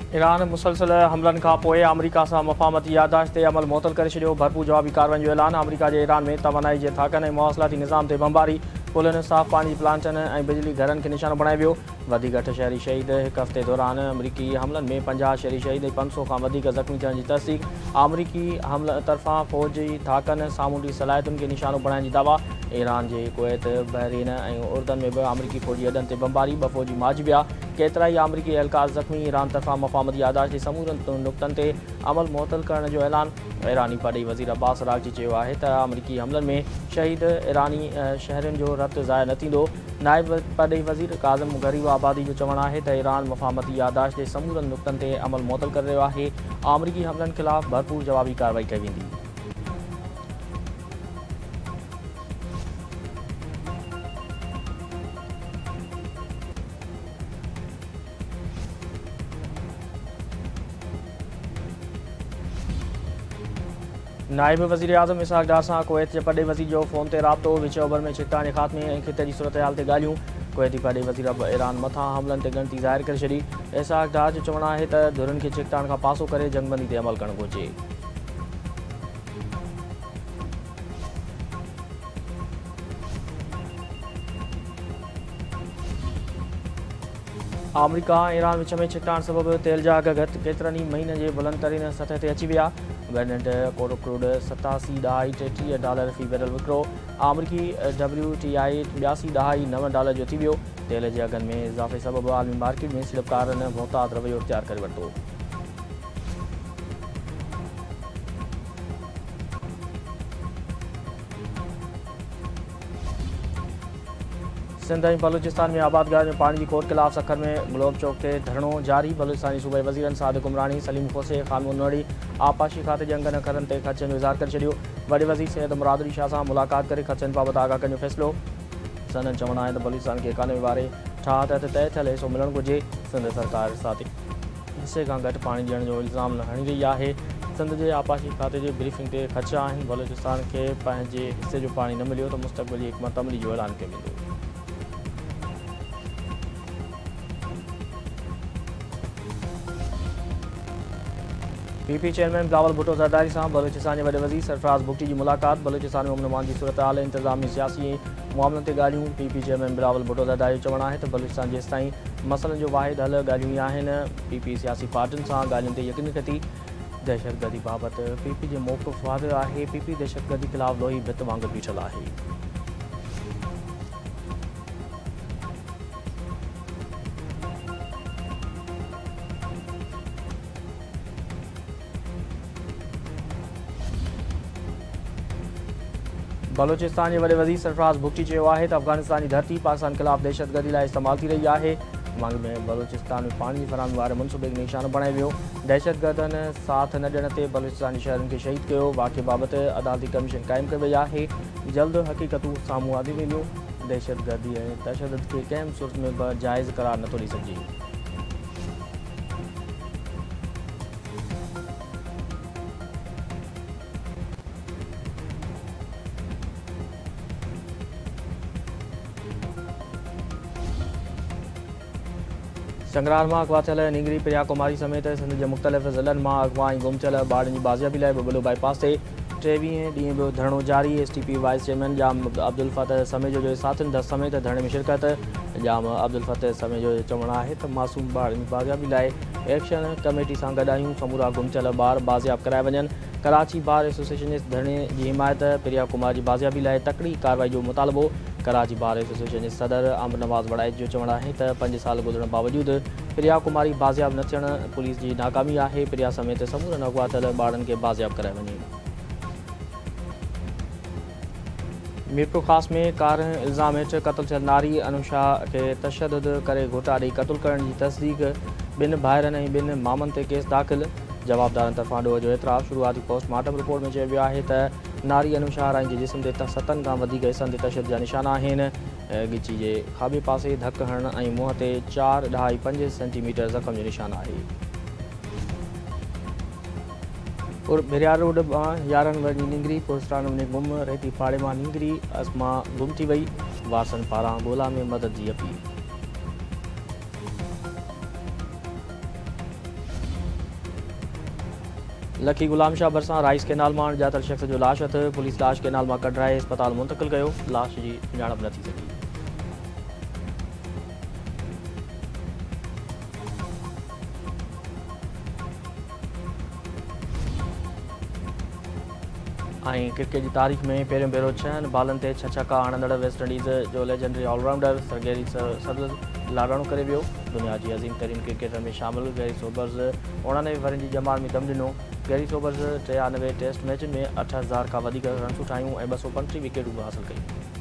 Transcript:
Iran मुसलसल हमलनि खां पोइ अमरीका सां मफ़ाहमती याददाश्त ते अमल मुअतल करे छॾियो। भरपूर जवाबी कार्रवाई जो ऐलान। अमरीका जे ईरान में तवानाई जे थाकनि ऐं मवासिलाती निज़ाम ते बमबारी, पुलनि, साफ़ पाणी प्लांटनि ऐं बिजली घरनि खे निशानो बणाए वियो। वधीक 8 शहरी शहीद। हिकु हफ़्ते दौरान अमरीकी हमलनि में 50 शहरी शहीद ऐं 500 खां वधीक ज़ख़्मी थियण जी तस्दीक़। अमरीकी हमल तरफ़ां फ़ौजी थाकनि सामूंडी सलाहियतुनि खे निशानो बणाइण जी दावा। ईरान जे कुवैत, बहरीन ऐं उर्दन में बि अमरीकी फ़ौजी अॾनि ते बमबारी। 2 फ़ौजी मारिजी विया। केतिरा ई अमरीकी एहलकार ज़ख़्मी। ईरान तरफ़ां मफ़ाहमती याददाश्त जे समूरनि नुक़्तनि ते अमल मुअतल करण जो ऐलान। ईरानी परॾेही वज़ीर अब्बास अराग़ची चयो आहे त अमरीकी हमलनि में शहीद ईरानी शहरियुनि जो रतु ज़ाया न थींदो। नाइब परॾेही वज़ीर काज़िम ग़रीब आबादी जो चवणु आहे त ईरान मफ़ाहमती याददाश्त जे समूरनि नुक़्तनि ते अमल मुअतल करे रहियो आहे। अमरीकी हमलनि ख़िलाफ़ भरपूर जवाबी कार्रवाई कई वेंदी। नाइब वज़ीर आज़म इसहाक़ डार सां कुवैत जे परॾेही वज़ीर जो फ़ोन ते राब्तो। विच ओभर में छिकताण जे ख़ात्मे ऐं ख़िते जी सूरत-हाल ते ॻाल्हियूं। कुवैती परॾेही वज़ीर ईरान मथां हमलनि ते ॻणिती ज़ाहिर करे छॾी। इसहाक़ डार जो चवणु आहे त धुरनि खे छिकताण खां पासो करे जंगबंदी ते अमल करणु घुरिजे। अमरीका ऐं ईरान विच में छिकताण सबबि तेल जा अघ केतिरनि ई महीननि जे बुलंद तरीन सतह ते अची विया। ब्रेंट क्रूड $87.33 फ़ी बैरल विकिरो। अमरीकी WTI $82.9 जो थी वियो। तेल जे अघनि में इज़ाफ़े सबबि आलमी मार्केट में सीड़पकारनि मुहतात रवैयो इख़्तियार करे वरितो। सिंध ऐं बलूचिस्तान में आबादगार में पाणी जी खोट ख़िलाफ़ सखर में ग्लोब चौक ते धरणो जारी। बलूचिस्तानी सूबाई वज़ीरनि सादिक उमरानी, सलीम खोसे, ख़ानमून नोड़ी आबपाशी खाते जे अंगनि अखरनि ते ख़दशनि जो इज़हार करे छॾियो। वॾे वज़ीर सैयद मुरादरी शाह सां मुलाक़ात करे ख़दशनि बाबति आगाह करण जो फ़ैसिलो। संदनि चवणु आहे त बलूचिस्तान खे इकानवे वारे ठाह तहत तय थियल हिसो मिलणु घुरिजे। सिंध सरकार साथी हिसे खां घटि पाणी ॾियण जो इल्ज़ाम न हणी रही आहे। सिंध जे आबपाशी खाते जे ब्रीफिंग ते ख़दशा आहिनि। बलूचिस्तान खे पंहिंजे हिसे जो पाणी न मिलियो त मुस्तक़बिल जी हिकमत अमली जो ऐलान कयो वेंदो। PP चेयरमैन बिलावल भुट्टो ज़रदारी सां बलूचिस्तान जे वॾे वज़ीर सरफराज़ बुगटी जी मुलाक़ात। बलूचिस्तान में अमन जी सूरत हाल, इंतज़ामी सियासी मामलनि ते ॻाल्हियूं। PP चेयरमैन बिलावल भुट्टो ज़रदारी जो चवणु आहे त बलूचिस्तान जेसिताईं मसइलनि जो वाहिद हल ॻाल्हियूं ई आहिनि। PP सियासी पार्टियुनि सां ॻाल्हियुनि ते यकीन रखे थी। दहशतगर्दी बाबति PP जो मौक़िफ़ वाज़िह आहे। PP दहशतगर्दी ख़िलाफ़ लोही भित वांगुरु बीठल आहे। बलूचिस्तान जे वॾे वज़ीर सरफराज़ बुगटी चयो आहे त अफ़गानिस्तान जी धरती पाकिस्तान ख़िलाफ़ दहशतगर्दी लाइ इस्तेमालु थी रही आहे। मंग में बलूचिस्तान में पाणी जी फराहमी वारे मनसूबे खे निशानो बणाए वियो। दहशतगर्दनि साथ न ॾियण ते बलूचिस्तानी शहरनि खे शहीद कयो। वाक़िए बाबति अदालती कमीशन क़ाइमु कई वई आहे। जल्द हक़ीक़तूं साम्हूं आंदियूं वेंदियूं। दहशतगर्दी ऐं तशदुद खे कंहिं सूरत में बि जाइज़ क़रार नथो ॾेई सघिजे। संगरार मां अगवा थियल नींगरी प्रिया कुमारी समेत सिंध जे मुख़्तलिफ़ ज़िलनि मां अगवा ऐं गुम थियल ॿारनि जी बाज़ियाबी लाइ बबलू बाईपास ते 23 ॾींहं बि धरणो जारी। STP वाइस चेयरमैन जाम अब्दुल फतह समेजो जे साथियुनि समेत धरणे में शिरकत। जाम अब्दुल फतह समेजो जो चवणु आहे त मासूम ॿारनि जी बाज़ियाबी लाइ एक्शन कमेटी सां गॾु आहियूं। समूरा गुम थियल ॿार बाज़ियाब कराए वञनि। कराची बार एसोसिएशन जे धरणे जी हिमायत। प्रिया कुमार जी बाज़ियाबी लाइ तकड़ी कार्रवाई जो मुतालबो। कराची बार एसोसिएशन जे सदर अमर नवाज़ वड़ाइच जो चवणु आहे त 5 साल गुज़रण बावजूदि प्रिया कुमारी बाज़ियाब न थियण पुलिस जी नाकामी आहे। प्रिया समेत समूरनि अगवा थियल ॿारनि खे बाज़ियाब कराए वञे। मीरपुर ख़ास में कार इल्ज़ाम हेठि क़त्ल थियल नारी अनुषा खे तशदुद करे घोटा ॾेई क़त्ल करण जी तस्दीक़। 2 भाइरनि ऐं 2 मामनि ते केस दाख़िल। जवाबदारनि तरफ़ां ॾोह जो एतिराफ़। शुरूआती पोस्टमार्टम रिपोर्ट में चयो वियो आहे त नारी अनुषा राई जे जिस्म ते 7 खां वधीक हिसनि ते तशदुद जा निशाना आहिनि। ॻिची जे खाॿे पासे धकु हणण ऐं मुंहं ते 4.5 सेंटीमीटर ज़ख़्म जो निशान आहे। भिरियार रोड मां यारनि वञी नींगरी, पुरस्तान में गुम। रेती पाड़े मां नींगरी अस्मा गुम थी वई। वारसनि पारां ॻोल्हा में मदद जी अपील। लखी गुलाम शाह भरसां राइस केनाल में ॼातल शख़्स जो लाश हथ पुलिस लाश केनाल में कढाए अस्पताल मुंतकिल कयो लाश जी सुञाणप न थी सघी क्रिकेट की तारीख़ में पहिरियों भेरो 6 बालनि ते 6 छक्का हणंदड़ वेस्ट इंडीज़ जो लेजेंडरी ऑलराउंडर सरगेरी सदर लाराणो करे वियो दुनिया की अज़ीम तरीन क्रिकेटर में शामिल गैरी सोबर्स 99 वरनि की ॼमार में दम ॾिनो गैरी सोबर्स 93 टेस्ट मैच में 8000 का वधीक रन्सूं ठाहियूं ऐं 235 विकेटूं हासिल कयूं।